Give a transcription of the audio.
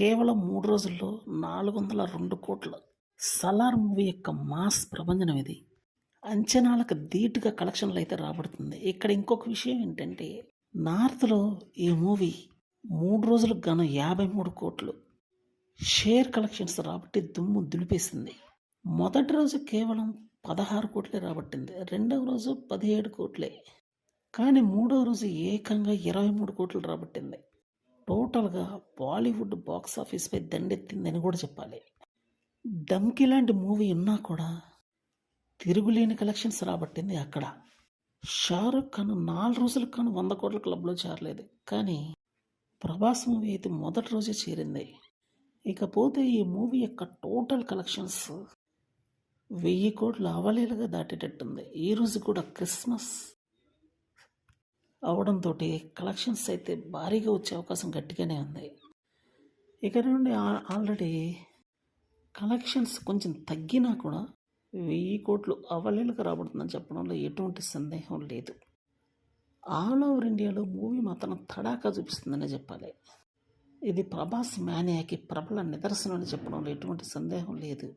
కేవలం 3 రోజుల్లో 402,00,00,000. 'సలార్' మూవీ యొక్క మాస్ ప్రభంజనం ఇది. అంచనాలకు ధీటుగా కలెక్షన్‌లయితే రాబడుతుంది. ఇక్కడ ఇంకొక విషయం ఏంటంటే, నార్త్‌లో ఈ మూవీ 3 రోజులకు గాను 53,00,00,000 షేర్ కలెక్షన్స్ రాబట్టి దుమ్ము దులిపేసింది. మొదటి రోజు కేవలం 16,00,00,000 రాబట్టింది. రెండవ రోజు 17,00,00,000. కానీ మూడవ రోజు ఏకంగా 23,00,00,000 రాబట్టింది. టోటల్‌గా బాలీవుడ్ బాక్సాఫీస్‌పై దండెత్తిందని కూడా చెప్పాలి. 'ధమ్‌కి' లాంటి మూవీ ఉన్నా కూడా తిరుగులేని కలెక్షన్స్ రాబట్టింది అక్కడ. 'షారుఖ్ ఖాన్' 4 రోజులకు గాను 100,00,00,000 క్లబ్‌లో చేరలేదు. కానీ 'ప్రభాస్' మూవీ అయితే మొదటి రోజే చేరింది. ఇకపోతే ఈ మూవీ యొక్క టోటల్ కలెక్షన్స్ 1,000,00,00,000 అవలీలగా దాటేటట్టుంది. ఈరోజు కూడా క్రిస్మస్ అవడంతోటి కలెక్షన్స్ అయితే భారీగా వచ్చే అవకాశం గట్టిగానే ఉంది. ఇక నుండి ఆల్రెడీ కలెక్షన్స్ కొంచెం తగ్గినా కూడా 1,000,00,00,000 అవలీలగా రాబడుతుందని చెప్పడంలో ఎటువంటి సందేహం లేదు. ఆల్ ఓవర్ ఇండియాలో మూవీ మాత్రం తడాకా చూపిస్తుందనే చెప్పాలి. ఇది 'ప్రభాస్ మేనియాకి' ప్రబల నిదర్శనం అని చెప్పడంలో ఎటువంటి సందేహం లేదు.